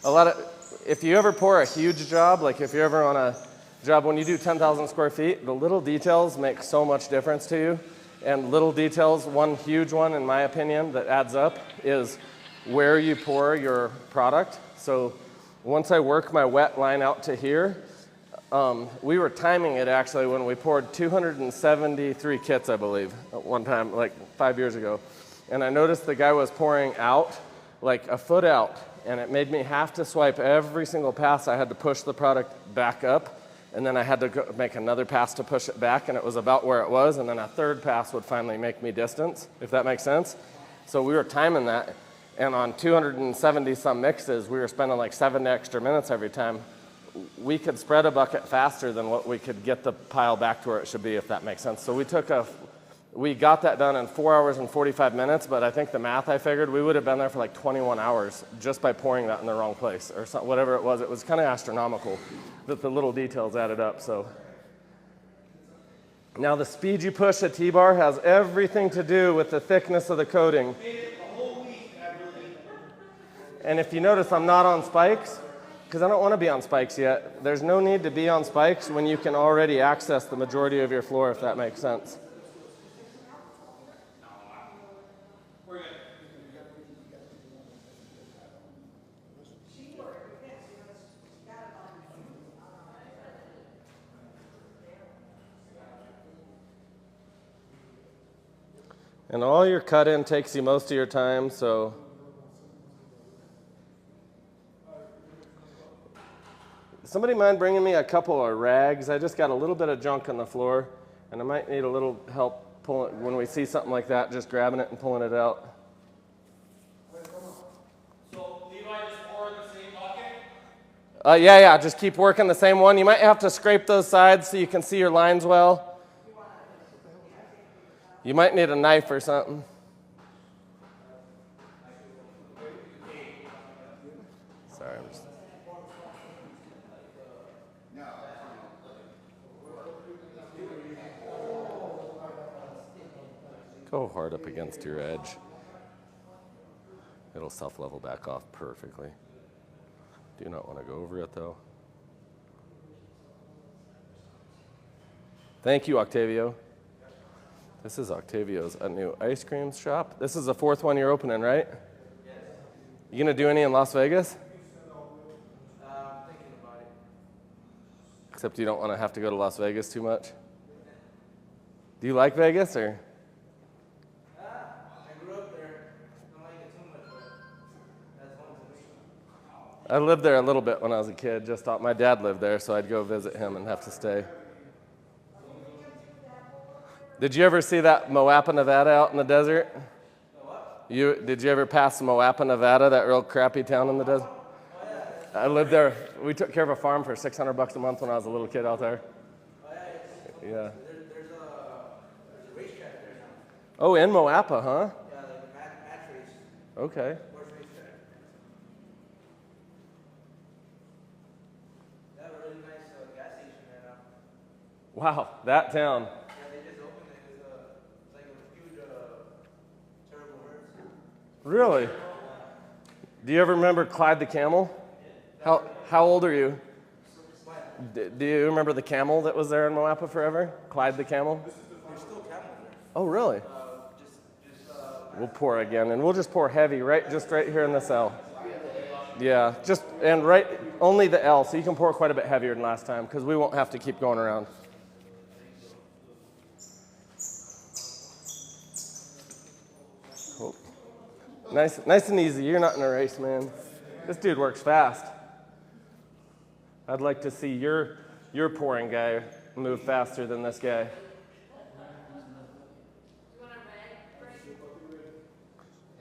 If you ever pour a huge job, like if you're ever on a job when you do 10,000 square feet, the little details make so much difference to you. And little details, one huge one in my opinion that adds up is where you pour your product. So once I work my wet line out to here, we were timing it actually when we poured 273 kits, I believe, at one time, like 5 years ago. And I noticed the guy was pouring out, like a foot out, and it made me have to swipe every single pass. I had to push the product back up, and then I had to make another pass to push it back, and it was about where it was, and then a third pass would finally make me distance, if that makes sense. So we were timing that, and on 270 some mixes, we were spending like 7 extra minutes every time. We could spread a bucket faster than what we could get the pile back to where it should be, if that makes sense. So we got that done in 4 hours and 45 minutes, but I think the math I figured, we would have been there for like 21 hours just by pouring that in the wrong place or something, whatever it was. It was kind of astronomical that the little details added up. So now the speed you push a T-bar has everything to do with the thickness of the coating. And if you notice, I'm not on spikes because I don't want to be on spikes yet. There's no need to be on spikes when you can already access the majority of your floor, if that makes sense. And all your cut in takes you most of your time, so somebody mind bringing me a couple of rags? I just got a little bit of junk on the floor, and I might need a little help pulling when we see something like that, just grabbing it and pulling it out. So Levi, just pour in the same bucket? Yeah, just keep working the same one. You might have to scrape those sides so you can see your lines well. You might need a knife or something. Sorry, I'm just... Go hard up against your edge. It'll self-level back off perfectly. Do not want to go over it though. Thank you, Octavio. This is Octavio's new ice cream shop. This is the 4th one you're opening, right? Yes. You gonna do any in Las Vegas? I'm thinking about it. Except you don't want to have to go to Las Vegas too much. Do you like Vegas or? I grew up there. Don't like it too much, but that's home to me. I lived there a little bit when I was a kid. Just thought my dad lived there, so I'd go visit him and have to stay. Did you ever see that Moapa, Nevada out in the desert? What? Did you ever pass Moapa, Nevada, that real crappy town in the desert? Oh, yeah. I lived there. We took care of a farm for $600 a month when I was a little kid out there. Oh, yeah. Yeah. There's a racetrack there now. Oh, in Moapa, huh? Yeah, like a match race. Okay. Horse racetrack. They have a really nice gas station there now. Wow, that town. Really? Do you ever remember Clyde the camel? How old are you? Do you remember the camel that was there in Moapa forever? Clyde the camel? There's still camels there. Oh, really? We'll pour again, and we'll just pour heavy, just right here in this L. Yeah, only the L, so you can pour quite a bit heavier than last time, because we won't have to keep going around. Nice and easy. You're not in a race, man. This dude works fast. I'd like to see your pouring guy move faster than this guy.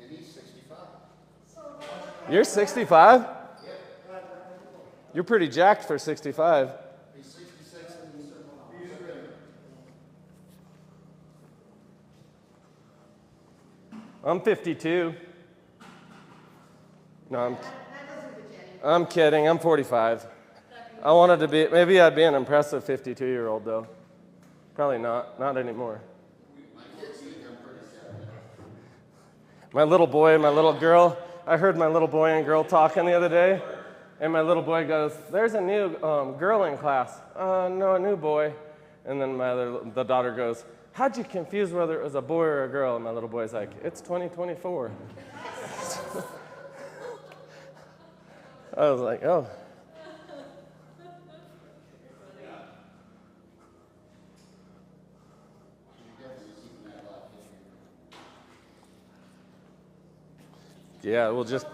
And he's 65. You're 65? You're pretty jacked for 65. He's 66 and he's I'm 52. No, I'm kidding. I'm 45. I wanted to be, maybe I'd be an impressive 52-year-old, though. Probably not anymore. My little boy and my little girl, I heard my little boy and girl talking the other day. And my little boy goes, there's a new girl in class. No, a new boy. And then the daughter goes, how'd you confuse whether it was a boy or a girl? And my little boy's like, it's 2024. I was like, oh. Yeah, we'll just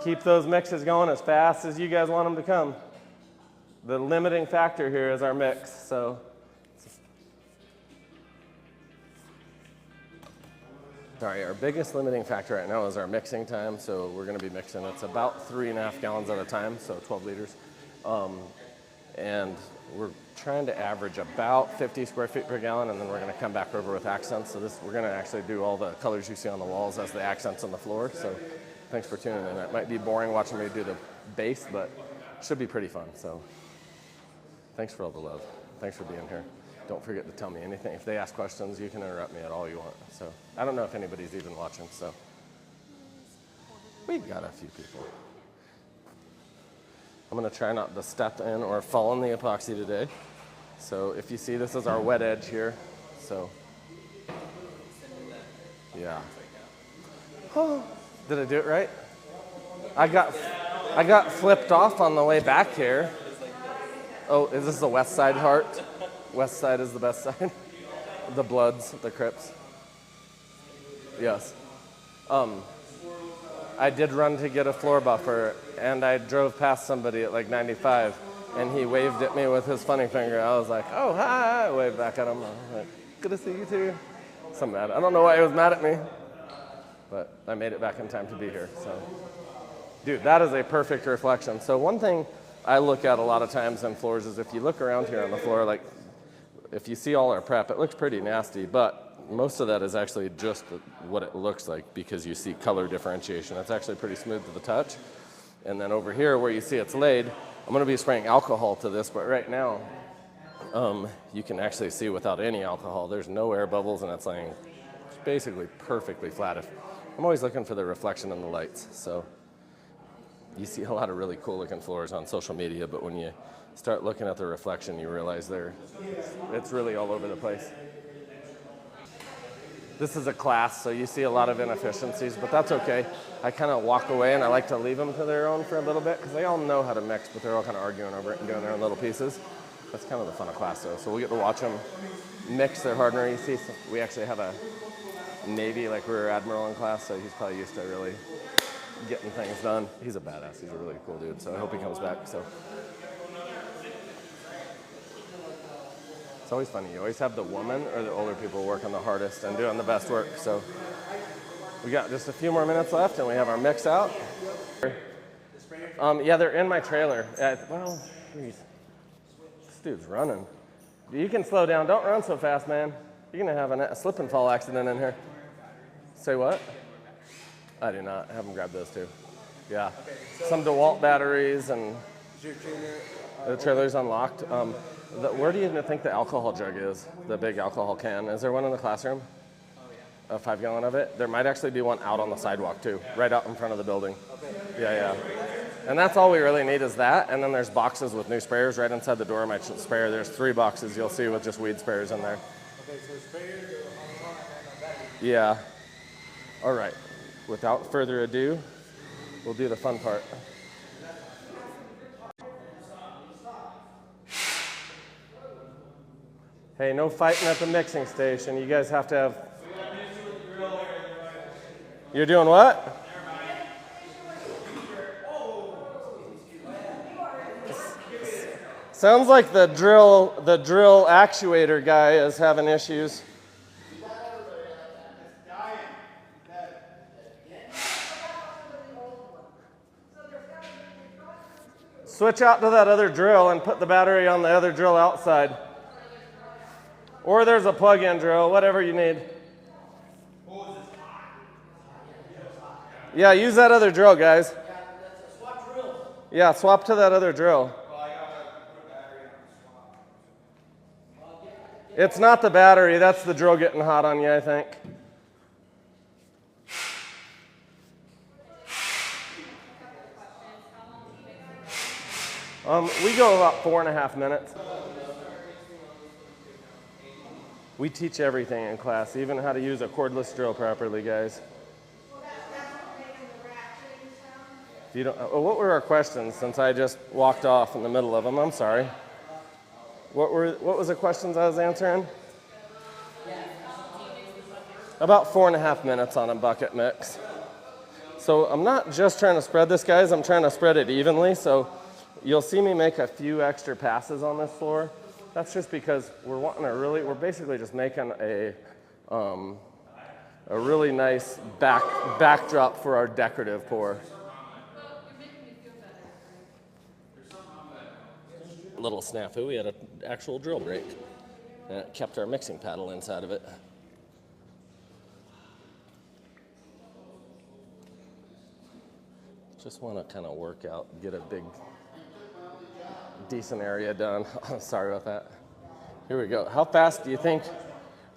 keep those mixes going as fast as you guys want them to come. The limiting factor here is our mix, so. Sorry, our biggest limiting factor right now is our mixing time, so we're gonna be mixing, it's about 3.5 gallons at a time, so 12 liters. And we're trying to average about 50 square feet per gallon, and then we're gonna come back over with accents. So we're gonna actually do all the colors you see on the walls as the accents on the floor, so thanks for tuning in. It might be boring watching me do the base, but it should be pretty fun, so thanks for all the love. Thanks for being here. Don't forget to tell me anything. If they ask questions, you can interrupt me at all you want. So I don't know if anybody's even watching, so we've got a few people. I'm gonna try not to step in or fall in the epoxy today. So if you see, this is our wet edge here, so yeah. Oh, did I do it right? I got flipped off on the way back here. Oh, is this the west side heart? West side is the best side. The Bloods, the Crips. Yes. I did run to get a floor buffer, and I drove past somebody at like 95, and he waved at me with his funny finger. I was like, oh, hi. I waved back at him. I was like, good to see you too. So mad. I don't know why he was mad at me, but I made it back in time to be here. So, dude, that is a perfect reflection. So one thing I look at a lot of times on floors is if you look around here on the floor, like if you see all our prep, it looks pretty nasty, but most of that is actually just what it looks like because you see color differentiation. It's actually pretty smooth to the touch. And then over here where you see it's laid, I'm gonna be spraying alcohol to this, but right now, you can actually see without any alcohol, there's no air bubbles and it's laying basically perfectly flat. I'm always looking for the reflection in the lights, so. You see a lot of really cool looking floors on social media, but when you start looking at the reflection, you realize it's really all over the place. This is a class, so you see a lot of inefficiencies, but that's okay. I kind of walk away and I like to leave them to their own for a little bit because they all know how to mix, but they're all kind of arguing over it and doing their own little pieces. That's kind of the fun of class though. So we get to watch them mix their hardener. You see, we actually have a Navy, like we were Admiral in class, so he's probably used to really getting things done. He's a badass. He's a really cool dude, so I hope he comes back. So it's always funny. You always have the woman or the older people working the hardest and doing the best work. So we got just a few more minutes left, and we have our mix out. Yeah, they're in my trailer. Well, geez. This dude's running. You can slow down. Don't run so fast, man. You're gonna have a slip and fall accident in here. Say what? I do not. I haven't grabbed those two. Yeah. Okay, so some DeWalt batteries and the trailer's unlocked. Where do you think the alcohol jug is? The big alcohol can. Is there one in the classroom? Oh, yeah. A 5 gallon of it? There might actually be one out on the sidewalk too, right out in front of the building. Okay. Yeah. And that's all we really need is that. And then there's boxes with new sprayers right inside the door of my sprayer. There's 3 boxes you'll see with just weed sprayers in there. Okay, so sprayers, yeah. All right. Without further ado, we'll do the fun part. Hey, no fighting at the mixing station. You guys have to have... You're doing what? Sounds like the drill actuator guy is having issues. Switch out to that other drill and put the battery on the other drill outside. Or there's a plug-in drill, whatever you need. Yeah, use that other drill, guys. Yeah, swap to that other drill. It's not the battery, that's the drill getting hot on you, I think. We go about 4.5 minutes. We teach everything in class, even how to use a cordless drill properly, guys. If you don't, what were our questions since I just walked off in the middle of them? I'm sorry. What was the questions I was answering? About 4.5 minutes on a bucket mix. So I'm not just trying to spread this, guys. I'm trying to spread it evenly. So you'll see me make a few extra passes on this floor. That's just because we're basically just making a really nice backdrop for our decorative pour. Little snafu, we had an actual drill break, and it kept our mixing paddle inside of it. Just want to kind of work out, get a big, decent area done. Sorry about that. Here we go. How fast do you think?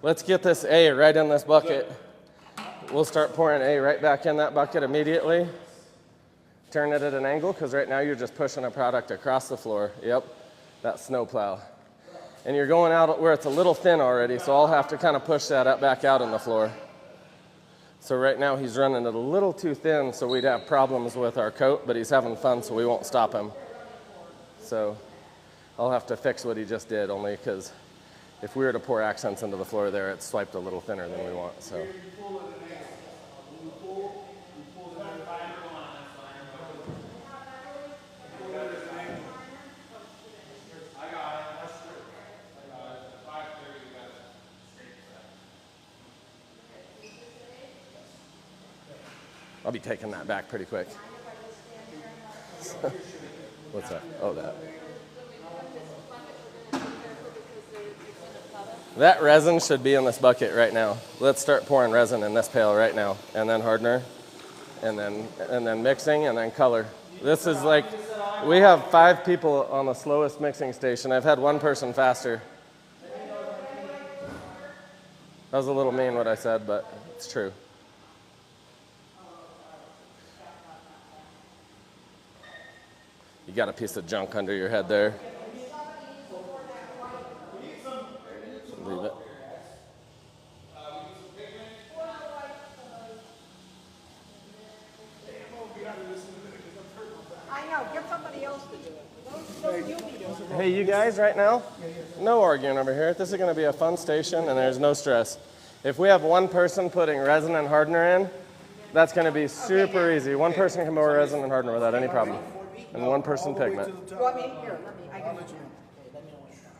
Let's get this A right in this bucket. We'll start pouring A right back in that bucket immediately. Turn it at an angle, because right now you're just pushing a product across the floor. Yep, that snow plow. And you're going out where it's a little thin already, so I'll have to kind of push that back out on the floor. So right now he's running it a little too thin, so we'd have problems with our coat, but he's having fun, so we won't stop him. So I'll have to fix what he just did, only because if we were to pour accents into the floor there, it's swiped a little thinner than we want. So. I'll be taking that back pretty quick. What's that? Oh, that. That resin should be in this bucket right now. Let's start pouring resin in this pail right now, and then hardener, and then mixing, and then color. This is like, we have 5 people on the slowest mixing station. I've had one person faster. That was a little mean what I said, but it's true. You got a piece of junk under your head there. Leave it. I know, get somebody else to do it. Don't you be doing it. Hey, you guys, right now, no arguing over here. This is going to be a fun station, and there's no stress. If we have one person putting resin and hardener in, that's going to be super easy. One person can pour resin and hardener without any problem. And one person pigment. Want me? Here, I got it. Okay, let me know when it's done.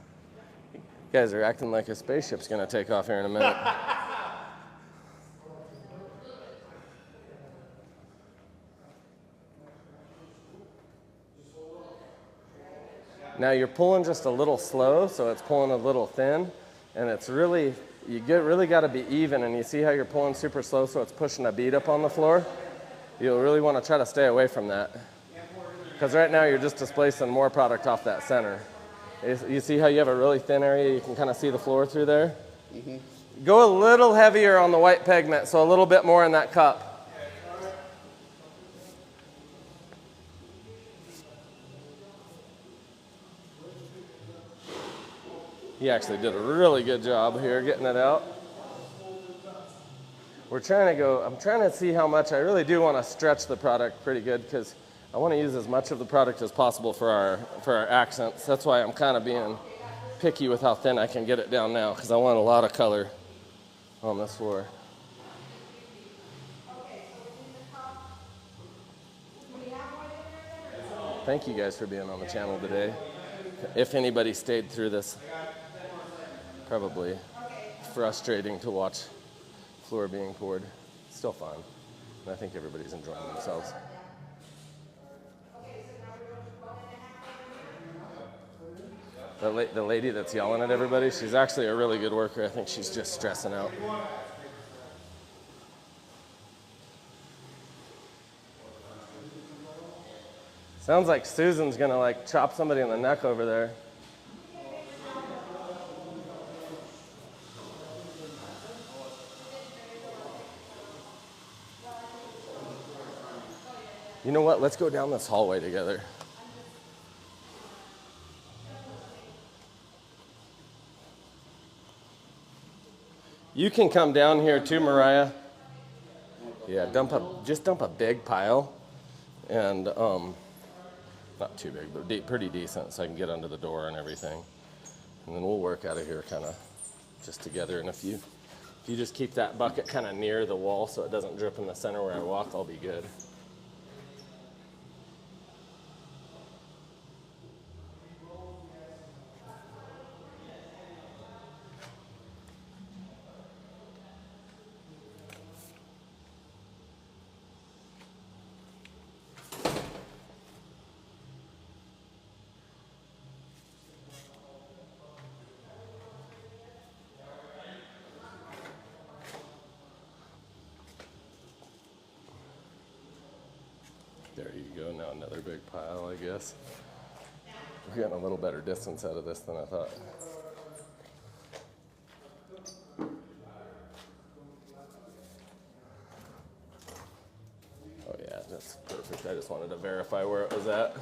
You guys are acting like a spaceship's going to take off here in a minute. Now you're pulling just a little slow, so it's pulling a little thin, and it's really, really got to be even, and you see how you're pulling super slow, so it's pushing a bead up on the floor? You'll really want to try to stay away from that. Because right now you're just displacing more product off that center. You see how you have a really thin area? You can kind of see the floor through there. Mm-hmm. Go a little heavier on the white pigment, so a little bit more in that cup. He actually did a really good job here getting it out. I'm trying to see how much. I really do want to stretch the product pretty good, because I want to use as much of the product as possible for our accents. That's why I'm kind of being picky with how thin I can get it down now, because I want a lot of color on this floor. Thank you guys for being on the channel today. If anybody stayed through this, probably frustrating to watch floor being poured. Still fun, and I think everybody's enjoying themselves. The lady that's yelling at everybody, she's actually a really good worker. I think she's just stressing out. Sounds like Susan's gonna like chop somebody in the neck over there. You know what? Let's go down this hallway together. You can come down here too, Mariah. Yeah, just dump a big pile, and not too big, but pretty decent, so I can get under the door and everything. And then we'll work out of here kind of just together. And if you just keep that bucket kind of near the wall so it doesn't drip in the center where I walk, I'll be good. There you go, now another big pile, I guess. We're getting a little better distance out of this than I thought. Oh yeah, that's perfect. I just wanted to verify where it was at.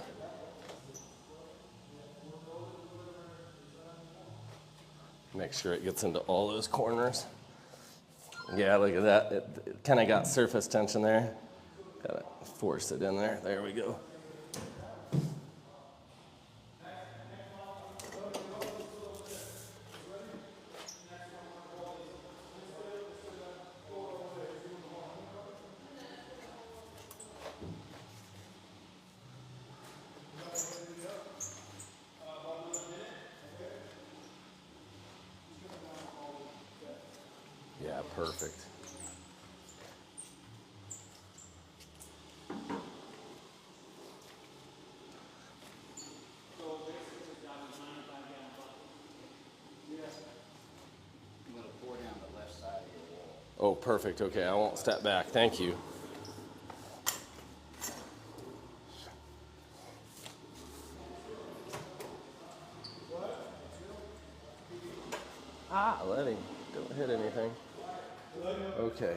Make sure it gets into all those corners. Yeah, look at that. It kind of got surface tension there. Gotta force it in there. There we go. Yeah, perfect. I'm gonna pour down the left side of your wall. Oh, perfect. Okay, I won't step back. Thank you. Ah, Lenny, don't hit anything. Okay.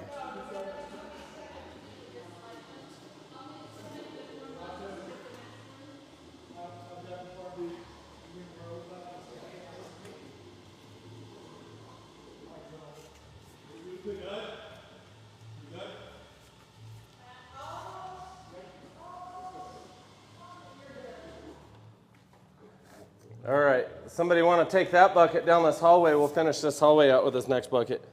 All right, somebody want to take that bucket down this hallway? We'll finish this hallway out with this next bucket.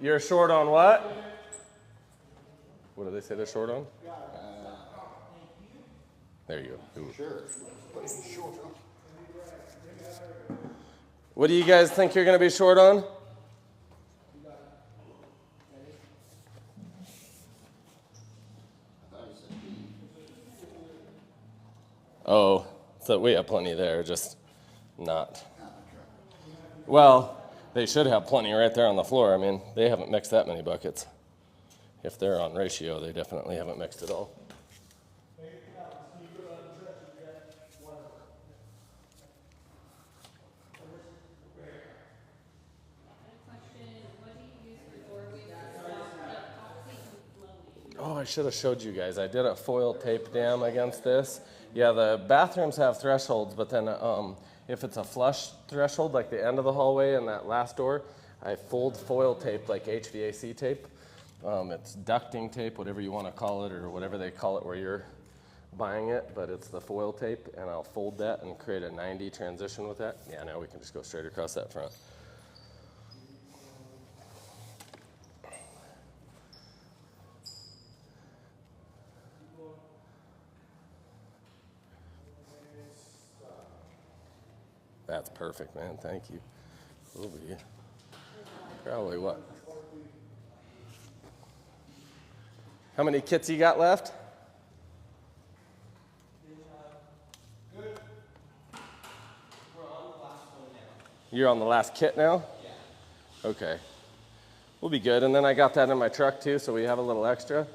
You're short on what? What do they say they're short on? There you go. Ooh. Sure. But it's short. What do you guys think you're going to be short on? Oh, so we have plenty there, just not. Well, they should have plenty right there on the floor. I mean, they haven't mixed that many buckets. If they're on ratio, they definitely haven't mixed it all. Oh, I should have showed you guys. I did a foil tape dam against this. Yeah, the bathrooms have thresholds, but then if it's a flush threshold, like the end of the hallway and that last door, I fold foil tape like HVAC tape. It's ducting tape, whatever you want to call it, or whatever they call it where you're buying it, but it's the foil tape, and I'll fold that and create a 90 transition with that. Yeah, now we can just go straight across that front. That's perfect, man. Thank you. We'll be probably what? How many kits you got left? Good. We're on the last one now. You're on the last kit now? Yeah. Okay. We'll be good. And then I got that in my truck too, so we have a little extra.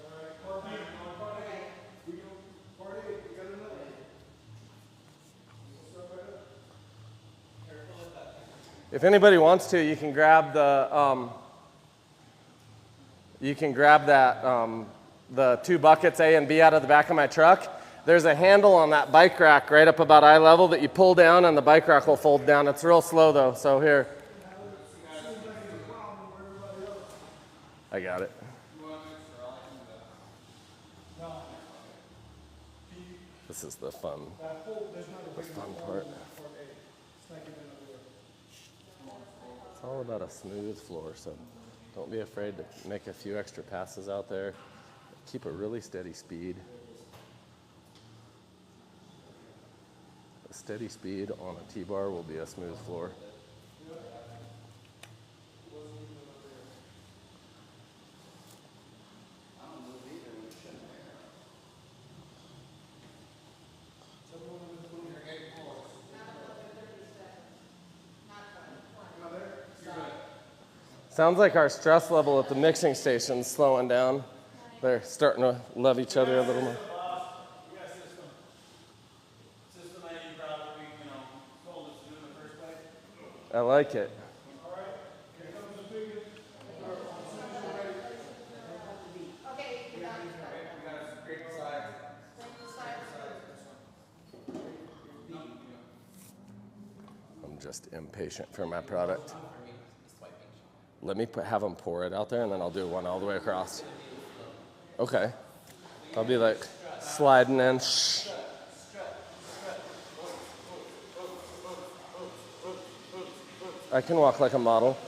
If anybody wants to, you can grab the, the 2 buckets A and B out of the back of my truck, there's a handle on that bike rack right up about eye level that you pull down and the bike rack will fold down. It's real slow though, so here. I got it. This is the fun part. It's all about a smooth floor, so don't be afraid to make a few extra passes out there. Keep a really steady speed. A steady speed on a T-bar will be a smooth floor. Sounds like our stress level at the mixing station's slowing down. They're starting to love each other a little more. I like it. I'm just impatient for my product. Let me have them pour it out there, and then I'll do one all the way across. Okay. I'll be like sliding in. Shh. I can walk like a model.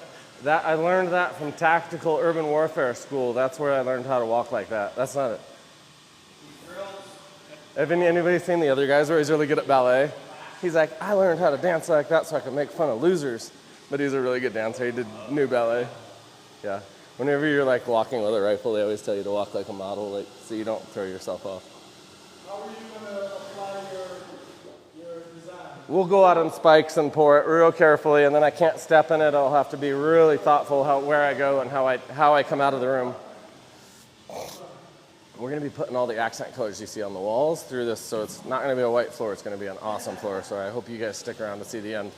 I learned that from tactical urban warfare school. That's where I learned how to walk like that. That's not it. Have anybody seen the other guys where he's really good at ballet? He's like, I learned how to dance like that so I could make fun of losers. But he's a really good dancer. He did new ballet. Yeah. Whenever you're like walking with a rifle, they always tell you to walk like a model, like so you don't throw yourself off. How are you going to apply your design? We'll go out on spikes and pour it real carefully, and then I can't step in it. I'll have to be really thoughtful where I go and how I come out of the room. We're going to be putting all the accent colors you see on the walls through this, so it's not going to be a white floor. It's going to be an awesome floor, so I hope you guys stick around to see the end.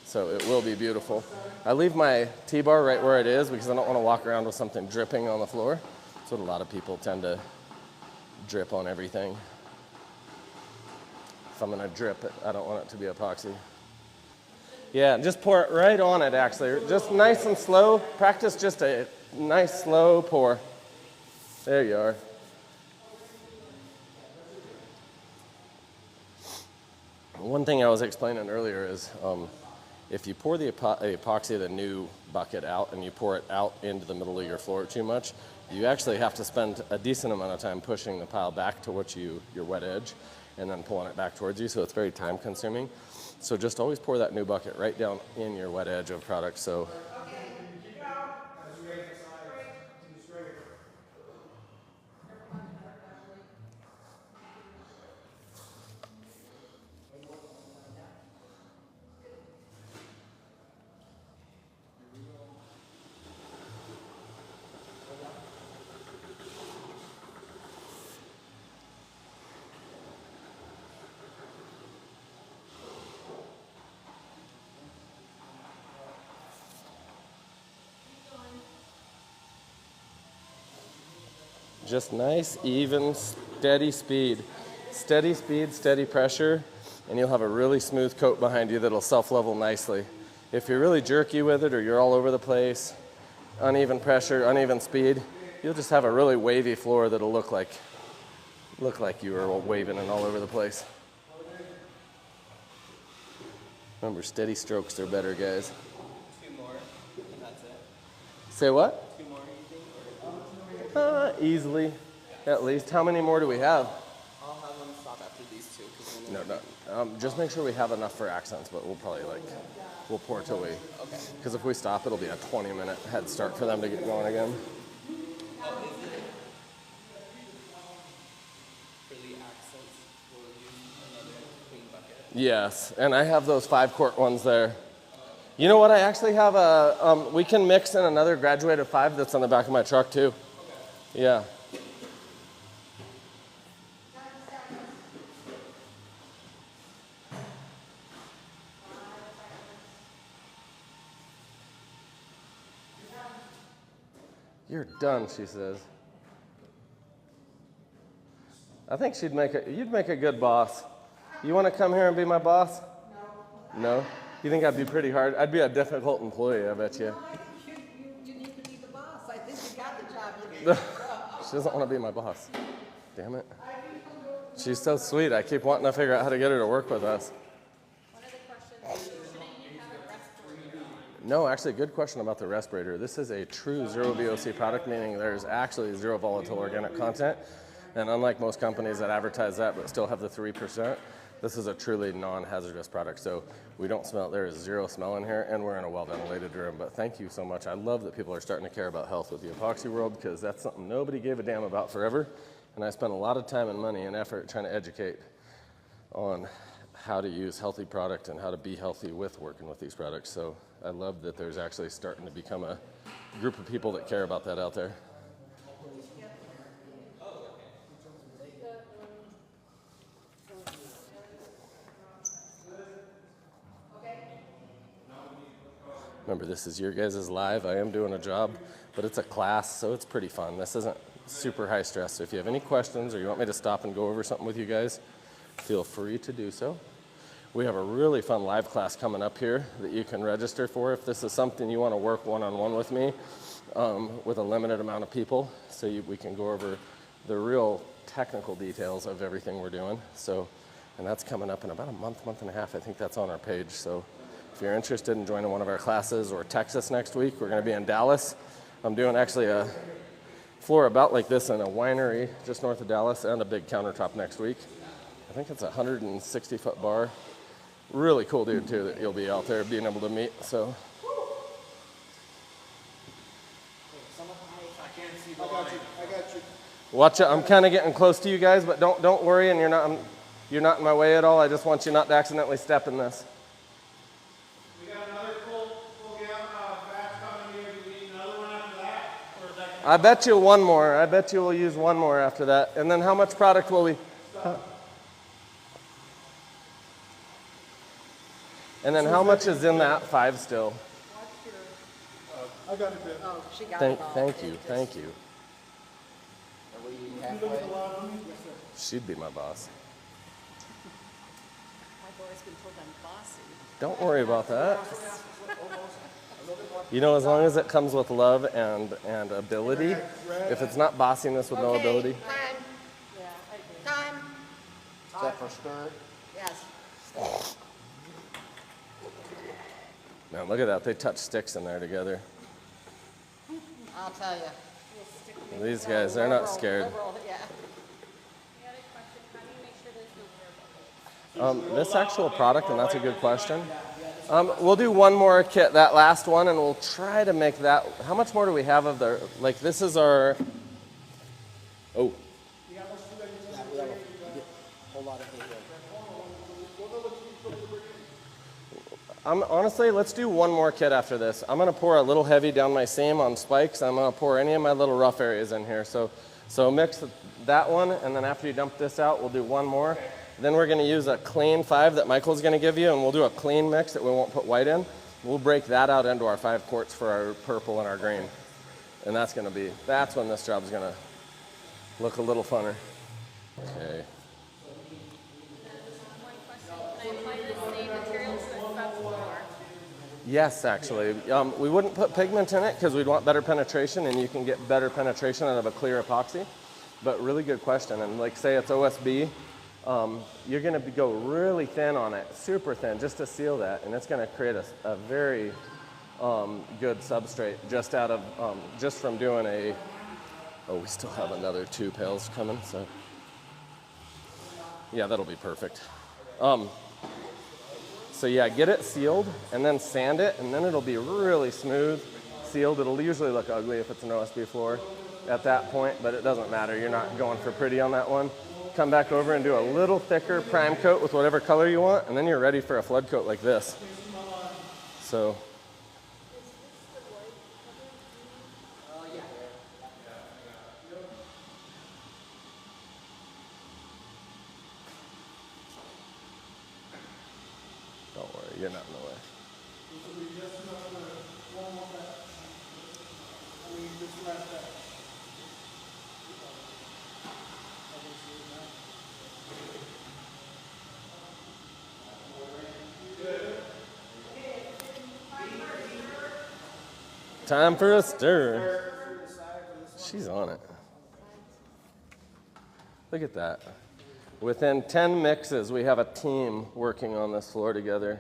So it will be beautiful. I leave my T-bar right where it is because I don't want to walk around with something dripping on the floor. That's what a lot of people tend to drip on everything. If I'm going to drip it, I don't want it to be epoxy. Yeah, just pour it right on it, actually. Just nice and slow. Practice just a nice, slow pour. There you are. One thing I was explaining earlier is if you pour the epoxy of the new bucket out and you pour it out into the middle of your floor too much, you actually have to spend a decent amount of time pushing the pile back towards your wet edge and then pulling it back towards you, so it's very time consuming. So just always pour that new bucket right down in your wet edge of product. So just nice, even, steady speed. Steady speed, steady pressure, and you'll have a really smooth coat behind you that'll self-level nicely. If you're really jerky with it or you're all over the place, uneven pressure, uneven speed, you'll just have a really wavy floor that'll look like you were waving and all over the place. Remember, steady strokes are better, guys. 2 more, and that's it. Say what? 2 more, you think? Easily, at least. How many more do we have? I'll have them stop after these 2. No. Just make sure we have enough for accents, but we'll probably we'll pour till we. Okay. Because if we stop, it'll be a 20-minute head start for them to get going again. Oh, is it? For the accents, we'll use another clean bucket. Yes, and I have those 5-quart ones there. You know what? I actually have we can mix in another graduated 5 that's on the back of my truck too. Yeah. You're done, she says. I think you'd make a good boss. You want to come here and be my boss? No. No? You think I'd be pretty hard? I'd be a difficult employee, I bet you. You need to be the boss. I think you got the job. You need the job. She doesn't want to be my boss. Damn it. She's so sweet. I keep wanting to figure out how to get her to work with us. One of the questions, shouldn't you have a respirator? No, actually, good question about the respirator. This is a true zero VOC product, meaning there's actually zero volatile organic content. And unlike most companies that advertise that but still have the 3%, this is a truly non-hazardous product. So we don't smell, there is zero smell in here, and we're in a well-ventilated room. But thank you so much. I love that people are starting to care about health with the epoxy world, because that's something nobody gave a damn about forever. And I spent a lot of time and money and effort trying to educate on how to use healthy product and how to be healthy with working with these products. So I love that there's actually starting to become a group of people that care about that out there. Remember, this is your guys' live. I am doing a job, but it's a class, so it's pretty fun. This isn't super high stress. So if you have any questions or you want me to stop and go over something with you guys, feel free to do so. We have a really fun live class coming up here that you can register for if this is something you want to work one-on-one with me with a limited amount of people, so we can go over the real technical details of everything we're doing. So, and that's coming up in about a month and a half. I think that's on our page. So if you're interested in joining one of our classes, or Texas next week, we're going to be in Dallas. I'm doing actually a floor about like this in a winery just north of Dallas, and a big countertop next week. I think it's a 160-foot bar. Really cool dude too that you'll be out there being able to meet. So I got you. watch it. I'm kind of getting close to you guys, but don't worry, and you're not in my way at all. I just want you not to accidentally step in this. We got another full gallon batch coming here. Do we need another one after that? Or is that? I bet you one more. I bet you we'll use one more after that. And then how much product will we? And then how much is in that 5 still? I got it, Ben. Oh, she got it all. Thank you. Are we halfway? She'd be my boss. I've always been told I'm bossy. Don't worry about that. You know, as long as it comes with love and ability, if it's not bossiness with no ability. Time. Yeah, I agree. Time. Is that for stir? Yes. Man, look at that. They touch sticks in there together. I'll tell you. These guys, they're not scared. Liberal, yeah. The other question, how do you make sure there's no air bubbles? This actual product, and that's a good question. We'll do one more kit, that last one, and we'll try to make that. How much more do we have of the, like, this is our, oh. Yeah, we have a whole lot of hay there. Honestly, let's do one more kit after this. I'm gonna pour a little heavy down my seam on spikes. I'm gonna pour any of my little rough areas in here. So mix that one, and then after you dump this out, we'll do one more. Then we're gonna use a clean 5 that Michael's gonna give you, and we'll do a clean mix that we won't put white in. We'll break that out into our 5 quarts for our purple and our green. And that's when this job's gonna look a little funner. Okay. One question, can I apply the same material to the front floor? Yes, actually. We wouldn't put pigment in it because we'd want better penetration, and you can get better penetration out of a clear epoxy. But really good question. And like say it's OSB, you're going to go really thin on it, super thin, just to seal that. And it's going to create a very good substrate just out of, just from doing we still have another 2 pails coming. So yeah, that'll be perfect. So yeah, get it sealed and then sand it, and then it'll be really smooth, sealed. It'll usually look ugly if it's an OSB floor at that point, but it doesn't matter. You're not going for pretty on that one. Come back over and do a little thicker prime coat with whatever color you want, and then you're ready for a flood coat like this. So. Don't worry, you're not in the way. Time for a stir. She's on it. Look at that. Within 10 mixes, we have a team working on this floor together.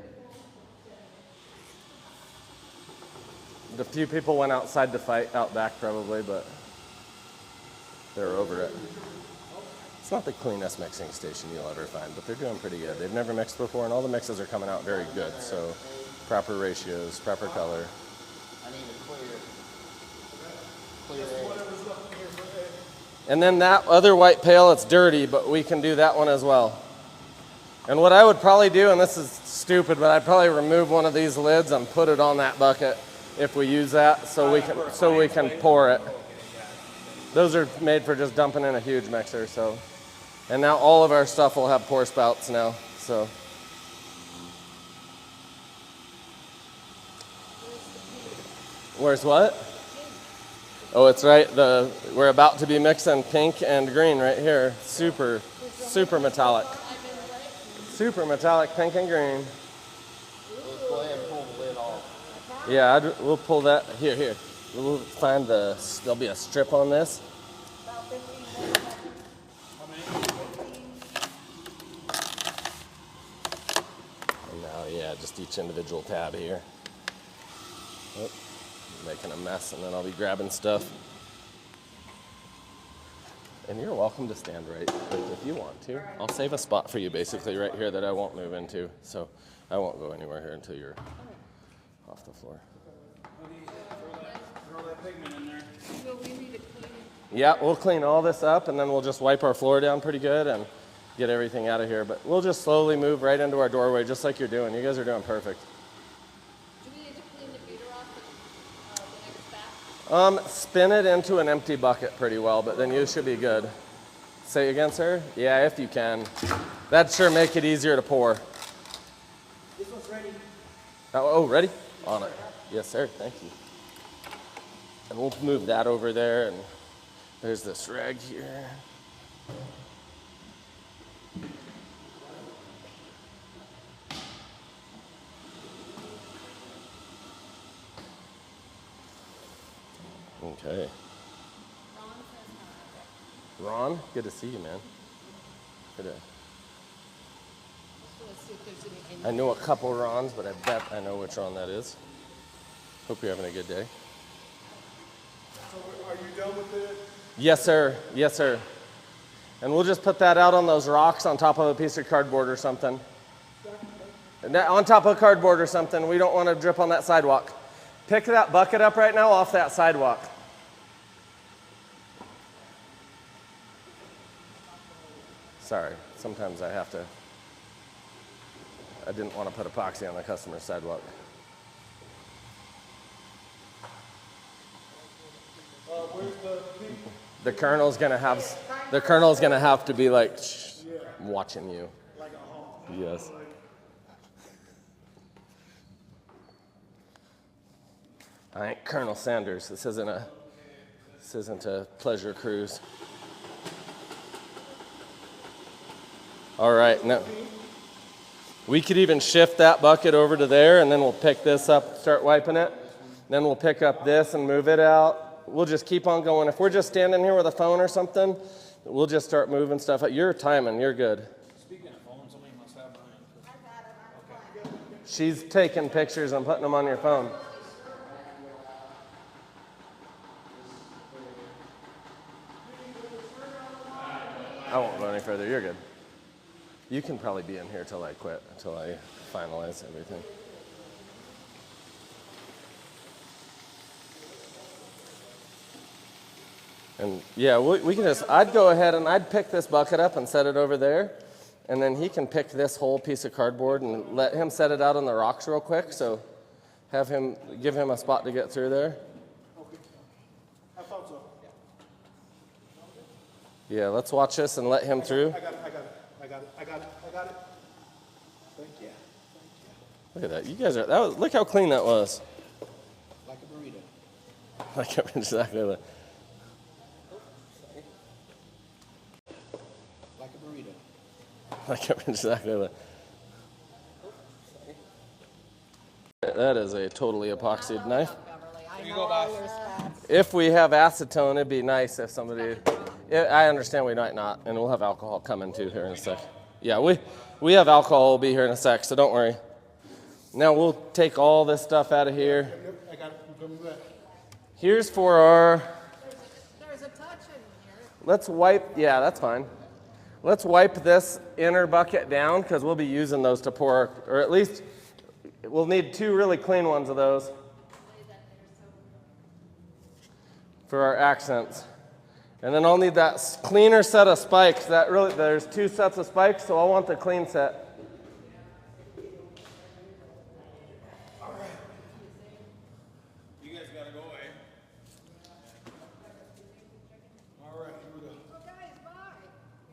The few people went outside to fight out back probably, but they're over it. It's not the cleanest mixing station you'll ever find, but they're doing pretty good. They've never mixed before, and all the mixes are coming out very good. So proper ratios, proper color. I need a clear area. And then that other white pail, it's dirty, but we can do that one as well. And what I would probably do, and this is stupid, but I'd probably remove one of these lids and put it on that bucket if we use that, so we can pour it. Those are made for just dumping in a huge mixer. So, and now all of our stuff will have pour spouts now. So. Where's what? Oh, it's right. We're about to be mixing pink and green right here. Super metallic. Super metallic pink and green. Let's go ahead and pull the lid off. Yeah, we'll pull that. Here. We'll find there'll be a strip on this. And now, yeah, just each individual tab here. Oh, making a mess, and then I'll be grabbing stuff. And you're welcome to stand right if you want to. I'll save a spot for you basically right here that I won't move into. So I won't go anywhere here until you're off the floor. Throw that pigment in there. So we need to clean. Yeah, we'll clean all this up, and then we'll just wipe our floor down pretty good and get everything out of here. But we'll just slowly move right into our doorway just like you're doing. You guys are doing perfect. Do we need to clean the beater off the next bath? Spin it into an empty bucket pretty well, but then you should be good. Say again, sir? Yeah, if you can. That'd sure make it easier to pour. This one's ready. Oh, ready? On it. Yes, sir. Thank you. And we'll move that over there, and there's this rag here. Okay. Ron, good to see you, man. Good to... Let's see if there's any. I know a couple Rons, but I bet I know which Ron that is. Hope you're having a good day. So are you done with it? Yes, sir. Yes, sir. And we'll just put that out on those rocks on top of a piece of cardboard or something. On top of cardboard or something. We don't want to drip on that sidewalk. Pick that bucket up right now off that sidewalk. Sorry, sometimes I have to. I didn't want to put epoxy on the customer's sidewalk. Where's the pink? The colonel's gonna have to be like, shh, I'm watching you. Like a home. Yes. I ain't Colonel Sanders. This isn't a pleasure cruise. All right, now we could even shift that bucket over to there, and then we'll pick this up, start wiping it. Then we'll pick up this and move it out. We'll just keep on going. If we're just standing here with a phone or something, we'll just start moving stuff. You're timing. You're good. Speaking of phones, somebody must have mine. She's taking pictures and putting them on your phone. I won't go any further. You're good. You can probably be in here till I quit, until I finalize everything. And yeah, we can just, I'd go ahead and I'd pick this bucket up and set it over there. And then he can pick this whole piece of cardboard and let him set it out on the rocks real quick. So give him a spot to get through there. Okay. I thought so. Yeah, let's watch this and let him through. I got it. Thank you. Look at that. You guys are, look how clean that was. Like a burrito. Like exactly like. Like a burrito. Like exactly like. That is a totally epoxied knife. Beverly, I you know go, all boss. your spots. If we have acetone, it'd be nice if somebody. I understand we might not, and we'll have alcohol coming too here in a sec. Yeah, we have alcohol. Will be here in a sec, so don't worry. Now we'll take all this stuff out of here. I got it. You coming back? Here's for our. There's a touch in here. Let's wipe. Yeah, that's fine. Let's wipe this inner bucket down because we'll be using those to pour, or at least we'll need 2 really clean ones of those for our accents. And then I'll need that cleaner set of spikes. There's 2 sets of spikes, so I'll want the clean set. You guys gotta go, eh? All right, here we go. Oh, guys, bye.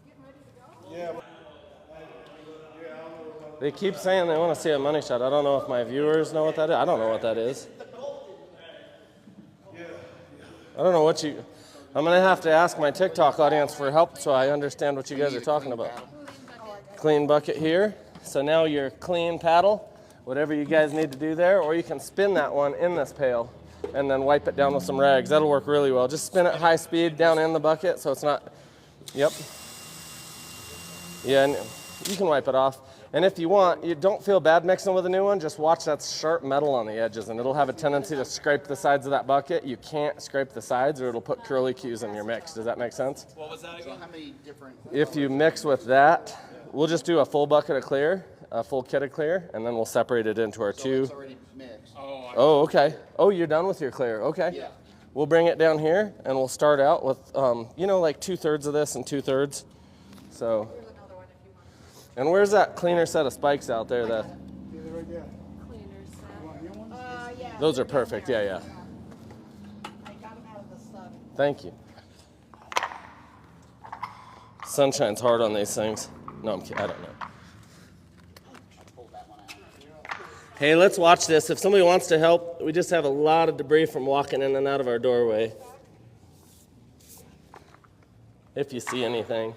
You getting ready to go? Yeah. They keep saying they want to see a money shot. I don't know if my viewers know what that is. I don't know what that is. I don't know what you. I'm going to have to ask my TikTok audience for help so I understand what you guys are talking about. Clean bucket here. So now your clean paddle, whatever you guys need to do there, or you can spin that one in this pail and then wipe it down with some rags. That'll work really well. Just spin it high speed down in the bucket so it's not. Yep. Yeah, and you can wipe it off. And if you want, you don't feel bad mixing with a new one, just watch that sharp metal on the edges and it'll have a tendency to scrape the sides of that bucket. You can't scrape the sides or it'll put curly cues in your mix. Does that make sense? What was that again? How many different? If you mix with that, we'll just do a full bucket of clear, a full kit of clear, and then we'll separate it into our 2. It's already mixed. Oh, okay. Oh, you're done with your clear. Okay. Yeah. We'll bring it down here and we'll start out with, like 2/3 of this and 2/3. So. Here's another one if you want. And where's that cleaner set of spikes out there? That Yeah, they're right there. Cleaner set. Yeah. those are they're down perfect. there. Yeah. I got them out of the sun. Thank you. Sun shines hard on these things. No, I'm kidding. I don't know. Hey, let's watch this. If somebody wants to help, we just have a lot of debris from walking in and out of our doorway. If you see anything.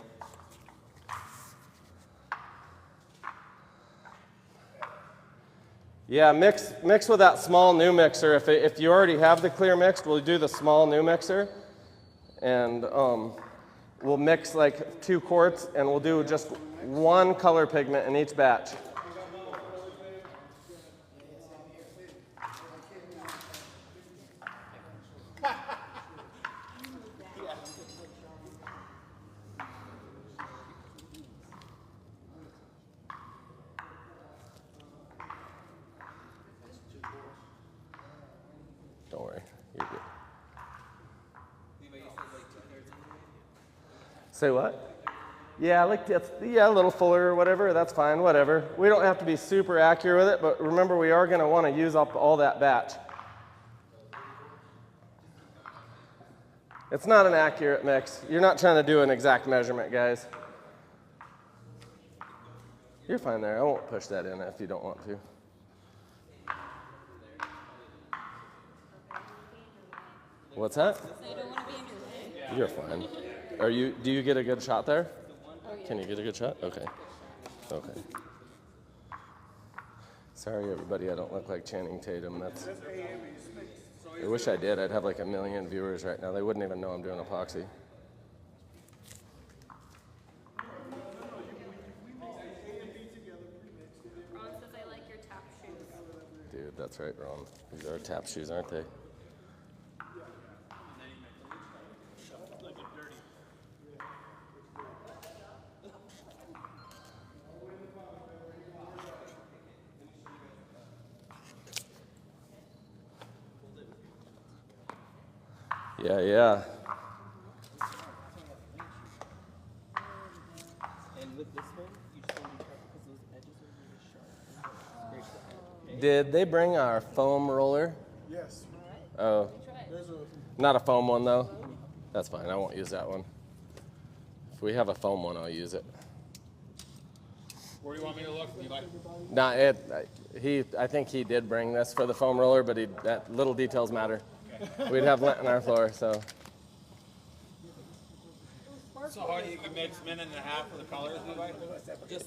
Yeah, mix with that small new mixer. If you already have the clear mixed, we'll do the small new mixer. And we'll mix like 2 quarts, and we'll do just 1 color pigment in each batch. Don't worry, you're good. Say what? Yeah, a little fuller or whatever, that's fine, whatever. We don't have to be super accurate with it, but remember we are gonna wanna use up all that batch. It's not an accurate mix. You're not trying to do an exact measurement, guys. You're fine there, I won't push that in if you don't want to. What's that? So you don't want to be in your way. You're fine. Do you get a good shot there? Can you get a good shot? Okay. Okay. Sorry, everybody, I don't look like Channing Tatum. I wish I did. I'd have like 1 million viewers right now. They wouldn't even know I'm doing epoxy. Ron says I like your tap shoes. Dude, that's right, Ron. These are tap shoes, aren't they? Yeah. And with this one, you just want to be careful because those edges are really sharp. Did they bring our foam roller? Yes. Oh, There's a. not a foam one though? That's fine, I won't use that one. If we have a foam one, I'll use it. Where do you want me to look, Levi? Nah, I think he did bring this for the foam roller, but that little details matter. We'd have lint in our floor, so. So how do you mix minute and a half for the colors, Levi?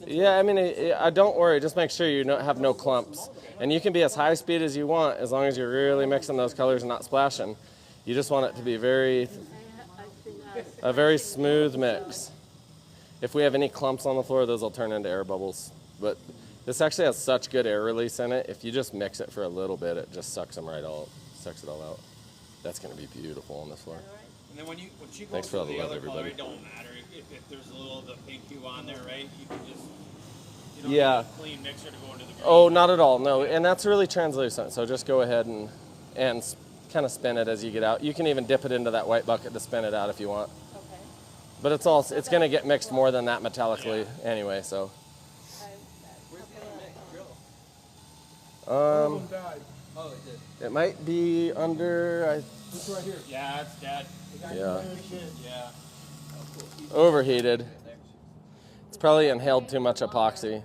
Yeah, I mean, don't worry. Just make sure you don't have no clumps. And you can be as high speed as you want as long as you're really mixing those colors and not splashing. You just want it to be a very smooth mix. If we have any clumps on the floor, those will turn into air bubbles. But this actually has such good air release in it. If you just mix it for a little bit, it just sucks it all out. That's going to be beautiful on this floor. And then when she goes Thanks for all the the love, other everybody. color, it don't matter if there's a little of the pink hue on there, right? You can just Yeah. need a clean mixer to go into the green. Oh, not at all. No, and that's really translucent. So just go ahead and kind of spin it as you get out. You can even dip it into that white bucket to spin it out if you want. Okay. But it's going to get mixed more than that metallically anyway. So. One of them died. Oh, it did. It might be under. This right here. Yeah, it's dead. Yeah. Yeah. Overheated. It's probably inhaled too much epoxy.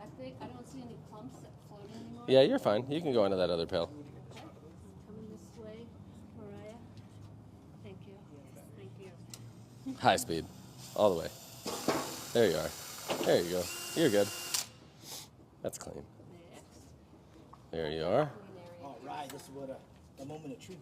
I don't see any clumps that float anymore. Yeah, you're fine. You can go into that other pail. Coming this way, Mariah. Thank you. Thank you. High speed, all the way. There you are. There you go. You're good. That's clean. Next. There you are. Clean area. All right, this is what the moment of truth.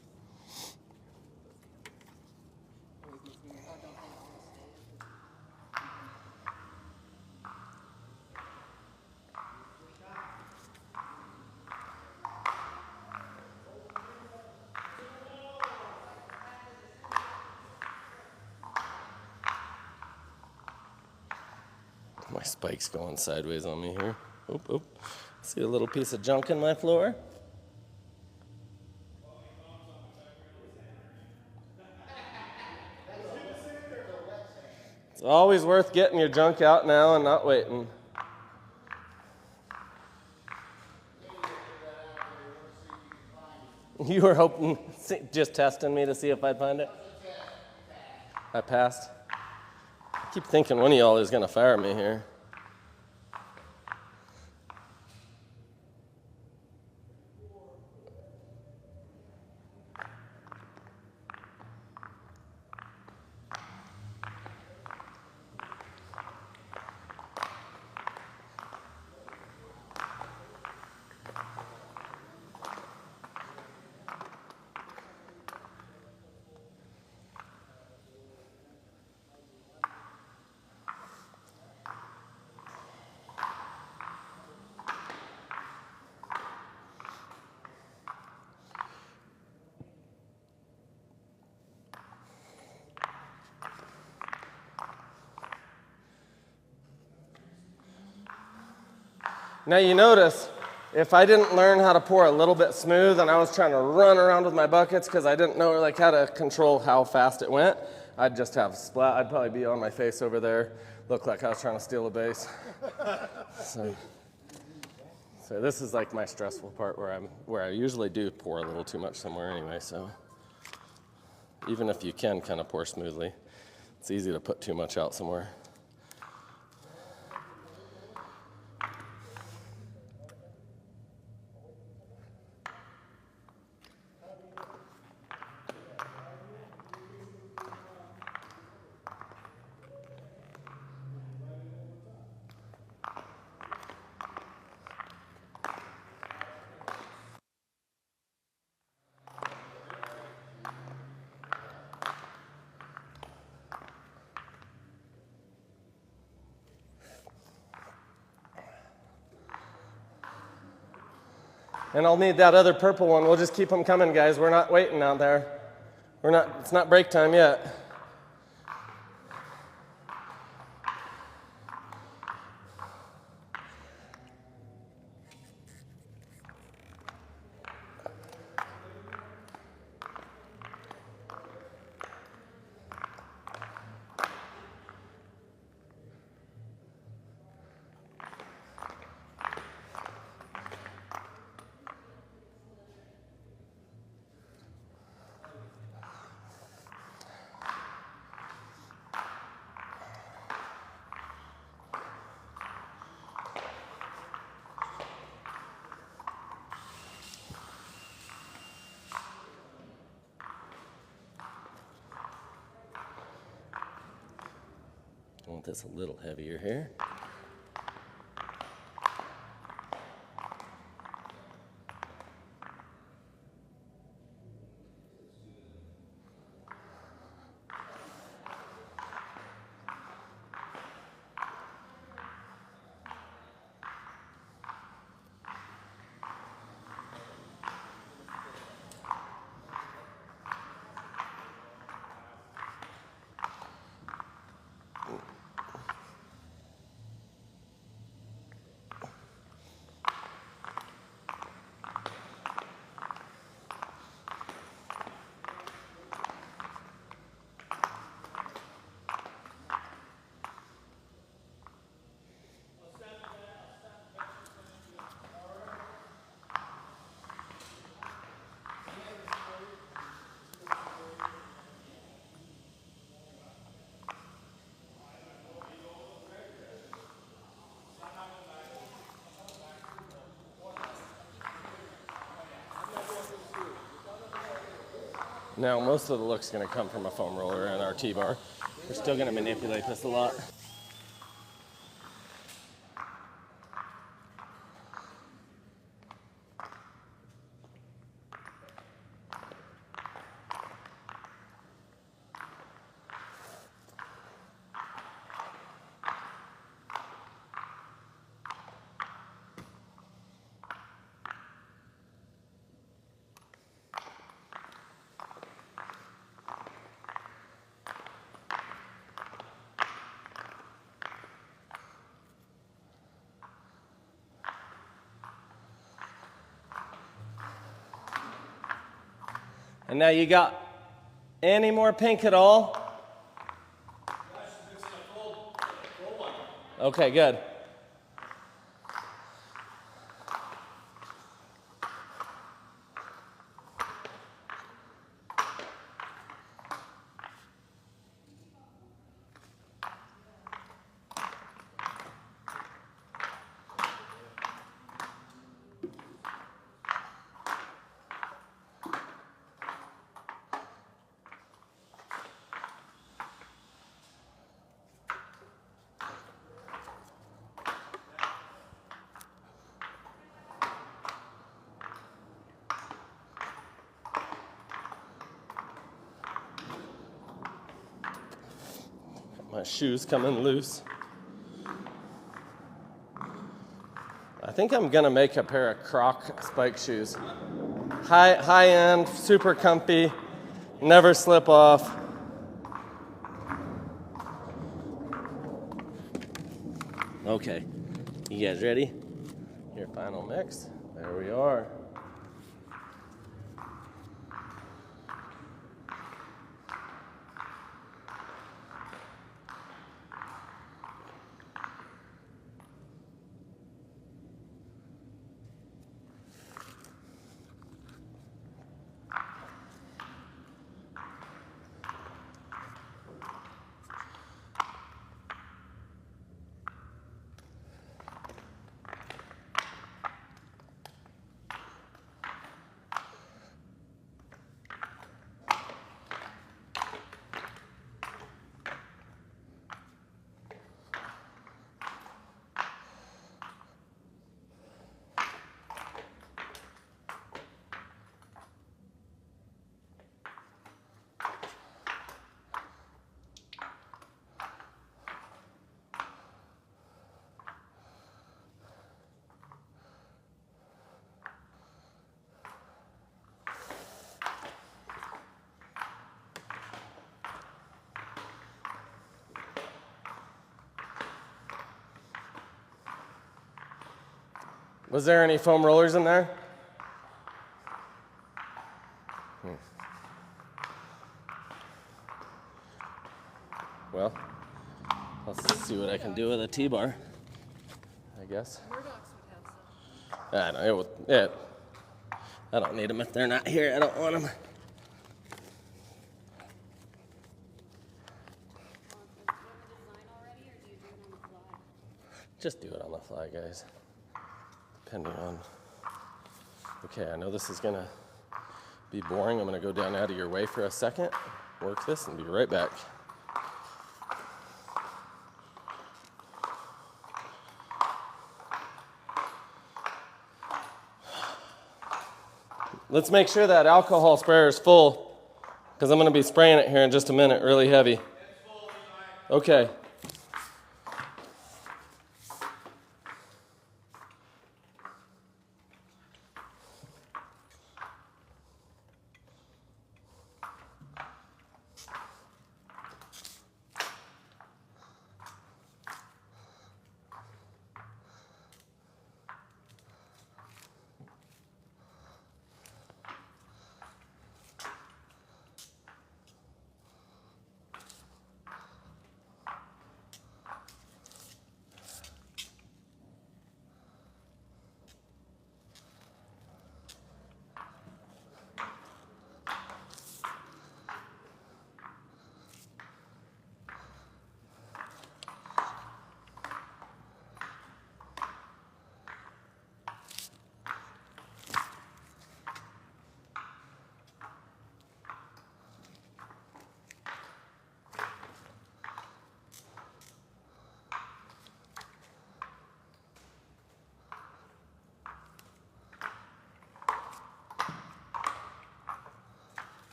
My spike's going sideways on me here. Oop, oop. See a little piece of junk in my floor? It's always worth getting your junk out now and not waiting. You were hoping, just testing me to see if I'd find it? I passed. I keep thinking one of y'all is going to fire me here. Now you notice, if I didn't learn how to pour a little bit smooth and I was trying to run around with my buckets because I didn't know like how to control how fast it went, I'd just have splat. I'd probably be on my face over there, look like I was trying to steal a base. So this is like my stressful part where I usually do pour a little too much somewhere anyway. So even if you can kind of pour smoothly, it's easy to put too much out somewhere. And I'll need that other purple one. We'll just keep them coming, guys. We're not waiting out there. It's not break time yet. want this a little heavier here. Now, most of the look's gonna come from a foam roller and our T-bar. We're still gonna manipulate this a lot. And now you got any more pink at all? Okay, good. My shoes coming loose. I think I'm gonna make a pair of Croc spike shoes. High end, super comfy, never slip off. Okay, you guys ready? Your final mix. There we are. Was there any foam rollers in there? Well, I'll see what I can do with a T-bar, I guess. I don't need them if they're not here. I don't want them. Just do it on the fly, guys. Depending on. Okay, I know this is gonna be boring. I'm gonna go down out of your way for a second, work this, and be right back. Let's make sure that alcohol sprayer is full, because I'm going to be spraying it here in just a minute, really heavy. Okay.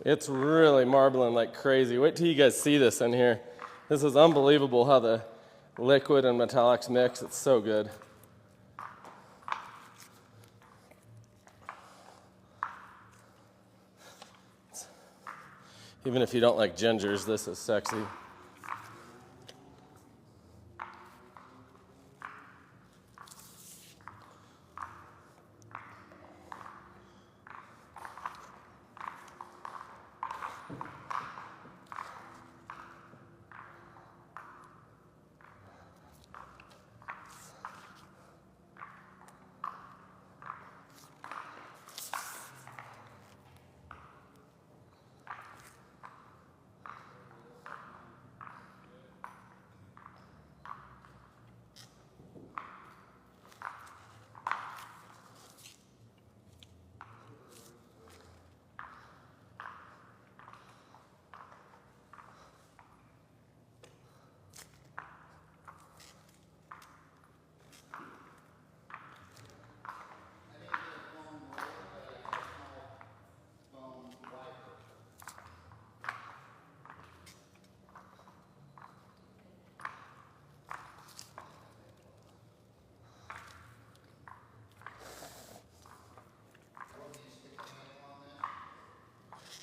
It's really marbling like crazy. Wait till you guys see this in here. This is unbelievable how the liquid and metallics mix. It's so good. Even if you don't like gingers, this is sexy.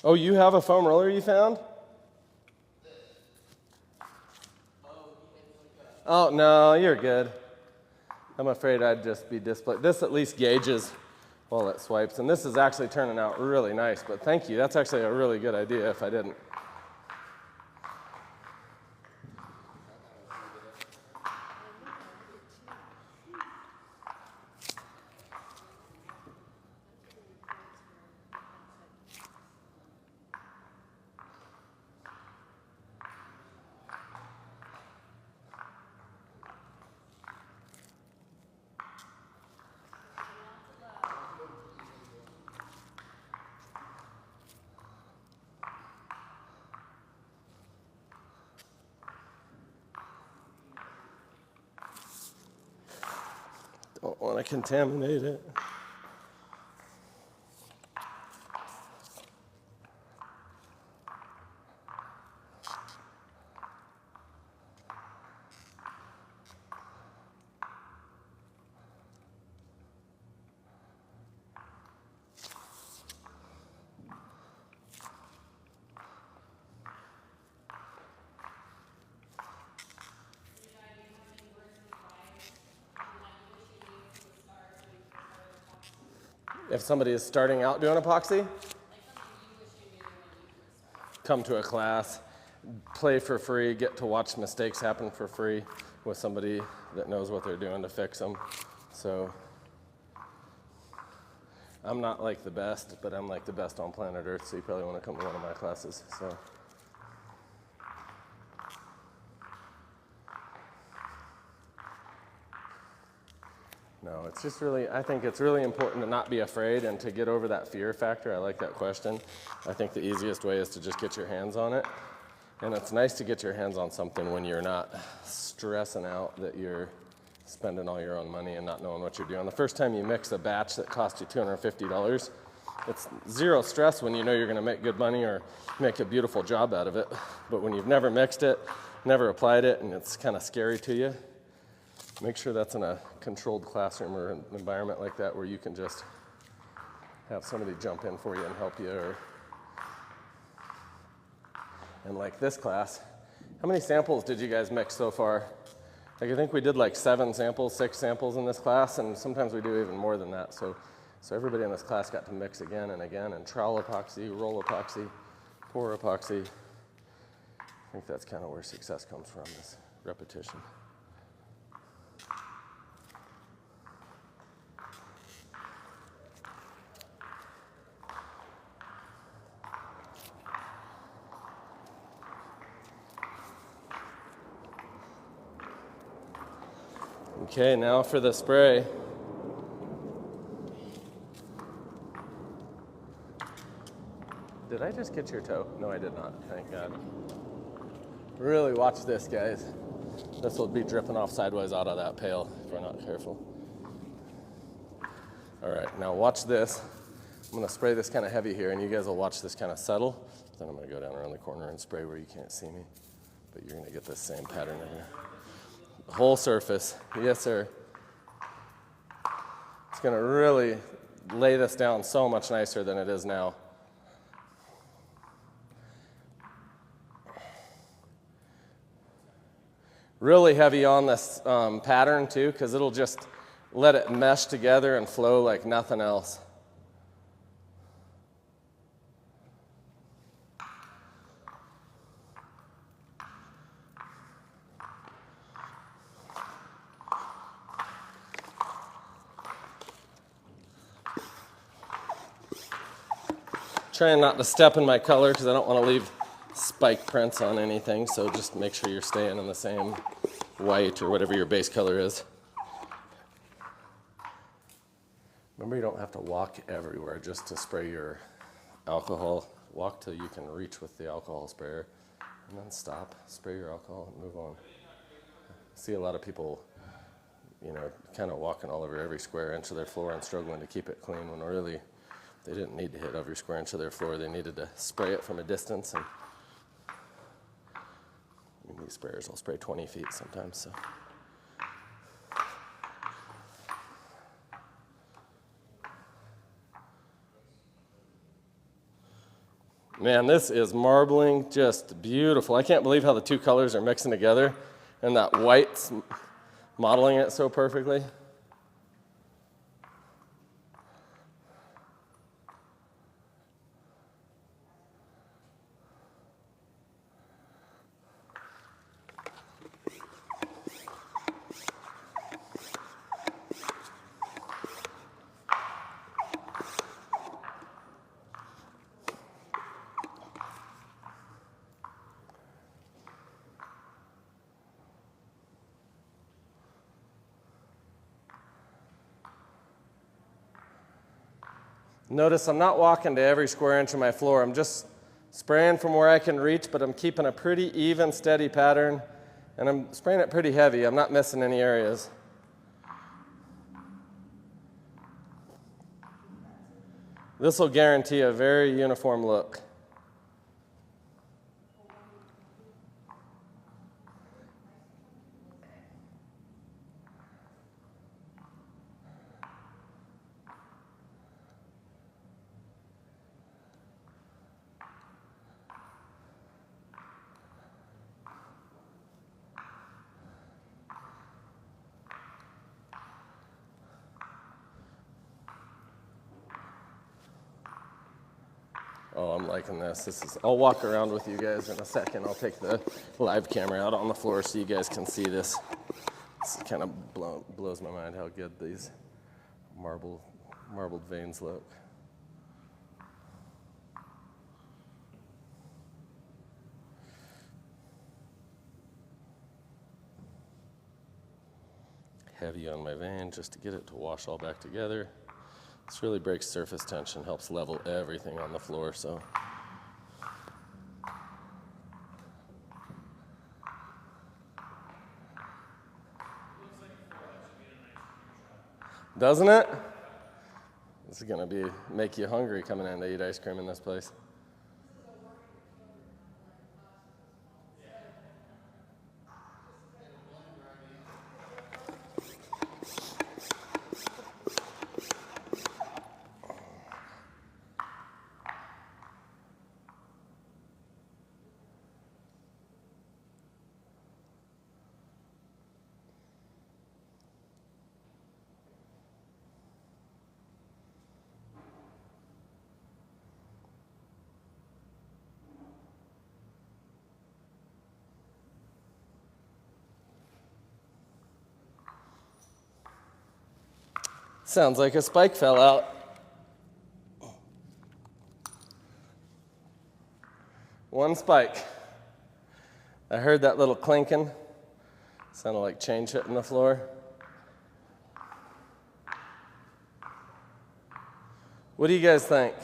Oh, you have a foam roller you found? Oh, no, you're good. I'm afraid I'd just be displayed. This at least gauges while it swipes. And this is actually turning out really nice, but thank you. That's actually a really good idea if I didn't. Don't want to contaminate it. if somebody is starting out doing epoxy, come to a class, play for free, get to watch mistakes happen for free with somebody that knows what they're doing to fix them. So I'm not like the best, but I'm like the best on planet Earth, so you probably want to come to one of my classes. So. No, it's just really, I think it's really important to not be afraid and to get over that fear factor. I like that question. I think the easiest way is to just get your hands on it. And it's nice to get your hands on something when you're not stressing out that you're spending all your own money and not knowing what you're doing. The first time you mix a batch that cost you $250, it's zero stress when you know you're going to make good money or make a beautiful job out of it. But when you've never mixed it, never applied it, and it's kind of scary to you, make sure that's in a controlled classroom or an environment like that where you can just have somebody jump in for you and help you. And like this class, how many samples did you guys mix so far? Like I think we did like 6 samples in this class, and sometimes we do even more than that. So everybody in this class got to mix again and again, and trowel epoxy, roll epoxy, pour epoxy. I think that's kind of where success comes from, is repetition. Okay, now for the spray. Did I just get your toe? No, I did not, thank God. Really watch this, guys. This will be dripping off sideways out of that pail if we're not careful. All right, now watch this. I'm gonna spray this kind of heavy here, and you guys will watch this kind of settle. Then I'm gonna go down around the corner and spray where you can't see me. But you're gonna get this same pattern in here. Whole surface, yes sir. It's gonna really lay this down so much nicer than it is now. Really heavy on this pattern too, because it'll just let it mesh together and flow like nothing else. Trying not to step in my color because I don't want to leave spike prints on anything, so just make sure you're staying in the same white or whatever your base color is. Remember, you don't have to walk everywhere just to spray your alcohol. Walk till you can reach with the alcohol sprayer, and then stop, spray your alcohol, and move on. I see a lot of people, kind of walking all over every square inch of their floor and struggling to keep it clean when really they didn't need to hit every square inch of their floor. They needed to spray it from a distance. And these sprayers will spray 20 feet sometimes. So. Man, this is marbling, just beautiful. I can't believe how the two colors are mixing together, and that white's modeling it so perfectly. Notice I'm not walking to every square inch of my floor. I'm just spraying from where I can reach, but I'm keeping a pretty even, steady pattern, and I'm spraying it pretty heavy. I'm not missing any areas. This will guarantee a very uniform look. Oh, I'm liking this. I'll walk around with you guys in a second. I'll take the live camera out on the floor so you guys can see this. This kind of blows my mind how good these marbled veins look. Heavy on my vein just to get it to wash all back together. This really breaks surface tension, helps level everything on the floor. So doesn't it? This is gonna make you hungry coming in to eat ice cream in this place. Sounds like a spike fell out. One spike. I heard that little clinking. Sounded like change hitting the floor. What do you guys think?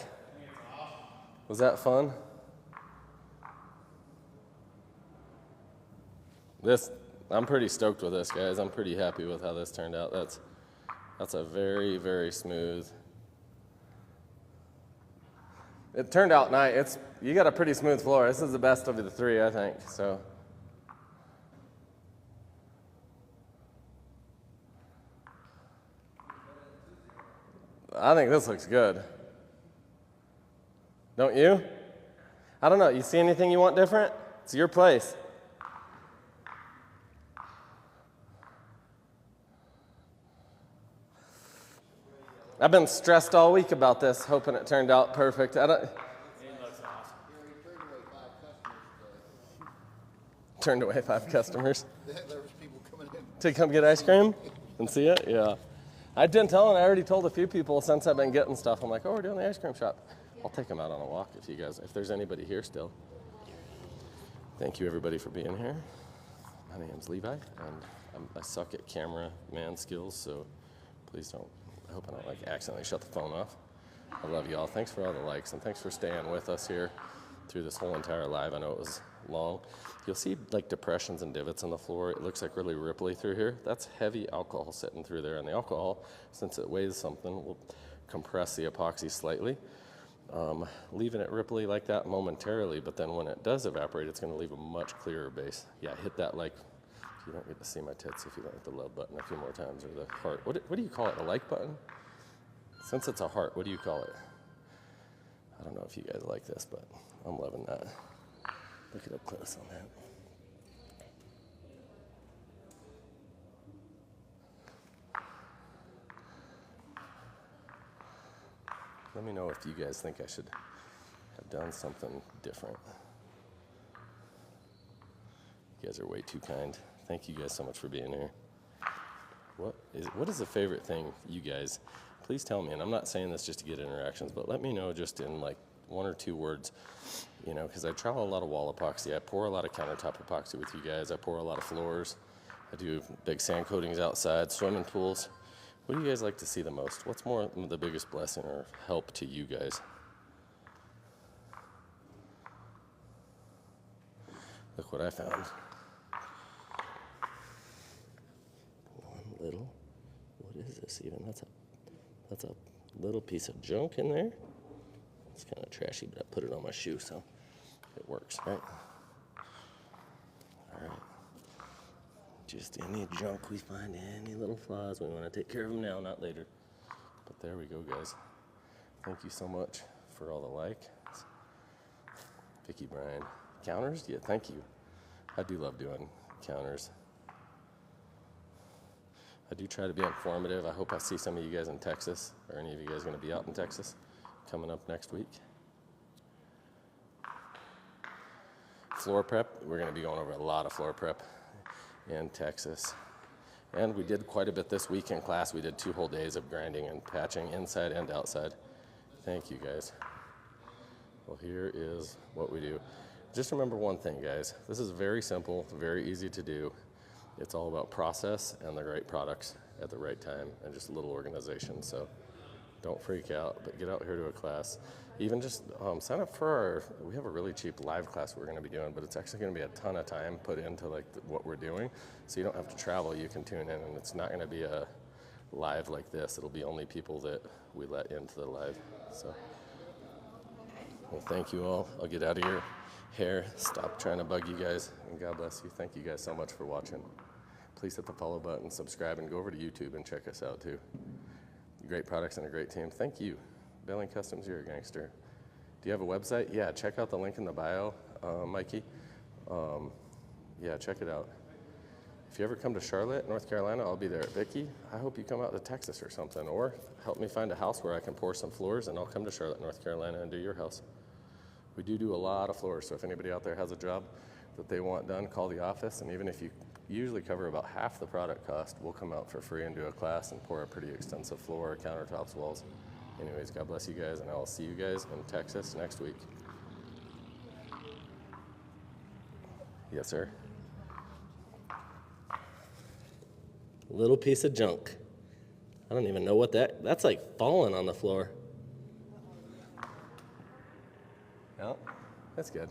Was that fun? I'm pretty stoked with this, guys. I'm pretty happy with how this turned out. That's a very, very smooth. It turned out nice. You got a pretty smooth floor. This is the best of the three, I think. So. I think this looks good. Don't you? I don't know. You see anything you want different? It's your place. I've been stressed all week about this, hoping it turned out perfect. Turned away 5 customers. There was people coming in. To come get ice cream and see it? Yeah. I didn't tell them. I already told a few people since I've been getting stuff. I'm like, oh, we're doing the ice cream shop. I'll take them out on a walk if there's anybody here still. Thank you, everybody, for being here. My name's Levi, and I suck at cameraman skills, so please don't. I hope I don't accidentally shut the phone off. I love y'all. Thanks for all the likes, and thanks for staying with us here through this whole entire live. I know it was long. You'll see depressions and divots in the floor. It looks like really ripply through here. That's heavy alcohol sitting through there, and the alcohol, since it weighs something, will compress the epoxy slightly, leaving it ripply like that momentarily, but then when it does evaporate, it's going to leave a much clearer base. Yeah, hit that you don't get to see my tits if you don't hit the love button a few more times, or the heart. What do you call it, a like button? Since it's a heart, what do you call it? I don't know if you guys like this, but I'm loving that. Look it up close on that. Let me know if you guys think I should have done something different. You guys are way too kind. Thank you guys so much for being here. What is the favorite thing you guys, please tell me, and I'm not saying this just to get interactions, but let me know just in 1 or 2 words, because I travel a lot of wall epoxy. I pour a lot of countertop epoxy with you guys. I pour a lot of floors. I do big sand coatings outside, swimming pools. What do you guys like to see the most? What's more the biggest blessing or help to you guys? Look what I found. What is this even? That's a little piece of junk in there. It's kind of trashy, but I put it on my shoe, so it works, right? All right. Just any junk we find, any little flaws, we want to take care of them now, not later. But there we go, guys. Thank you so much for all the likes. Vicky Bryan. Counters? Yeah, thank you. I do love doing counters. I do try to be informative. I hope I see some of you guys in Texas. Are any of you guys going to be out in Texas coming up next week? floor prep. We're going to be going over a lot of floor prep in Texas. And we did quite a bit this week in class. We did 2 whole days of grinding and patching inside and outside. Thank you, guys. Well, here is what we do. Just remember one thing, guys. This is very simple, very easy to do. It's all about process and the right products at the right time and just a little organization. So don't freak out, but get out here to a class. Even just sign up for we have a really cheap live class we're going to be doing, but it's actually going to be a ton of time put into like what we're doing. So you don't have to travel, you can tune in, and it's not going to be a live like this. It'll be only people that we let into the live. So, well, thank you all. I'll get out of your hair, stop trying to bug you guys, and God bless you. Thank you guys so much for watching. Please hit the follow button, subscribe, and go over to YouTube and check us out too. Great products and a great team. Thank you. Belling Customs, you're a gangster. Do you have a website? Yeah, check out the link in the bio, Mikey. Yeah, check it out. If you ever come to Charlotte, North Carolina, I'll be there. Vicky, I hope you come out to Texas or something, or help me find a house where I can pour some floors, and I'll come to Charlotte, North Carolina, and do your house. We do a lot of floors, so if anybody out there has a job that they want done, call the office, and even if you usually cover about half the product cost, we'll come out for free and do a class and pour a pretty extensive floor, countertops, walls. Anyways, God bless you guys, and I will see you guys in Texas next week. Yes, sir. Little piece of junk. I don't even know what that's like falling on the floor. Yeah, that's good.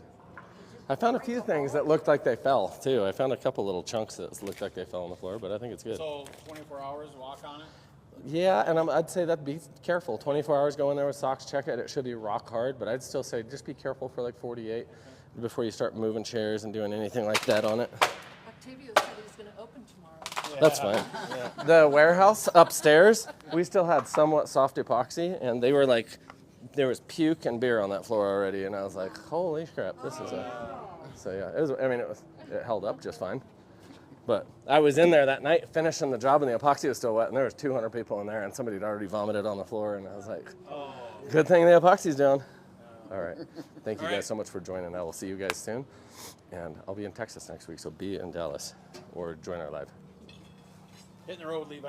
I found a few things that looked like they fell, too. I found a couple little chunks that looked like they fell on the floor, but I think it's good. So 24 hours walk on it? Yeah, and I'd say that be careful. 24 hours, go in there with socks, check it. It should be rock hard, but I'd still say just be careful for like 48 before you start moving chairs and doing anything like that on it. Octavio said he was gonna open tomorrow. That's fine. Yeah. The warehouse upstairs, we still had somewhat soft epoxy, and they were like, there was puke and beer on that floor already, and I was like, holy crap, this is a... So yeah, it held up just fine. But I was in there that night finishing the job, and the epoxy was still wet, and there was 200 people in there, and somebody had already vomited on the floor, and I was like, good thing the epoxy's down. All right. Thank you guys so much for joining. I will see you guys soon, and I'll be in Texas next week, so be in Dallas or join our live. Hitting the road, Levi.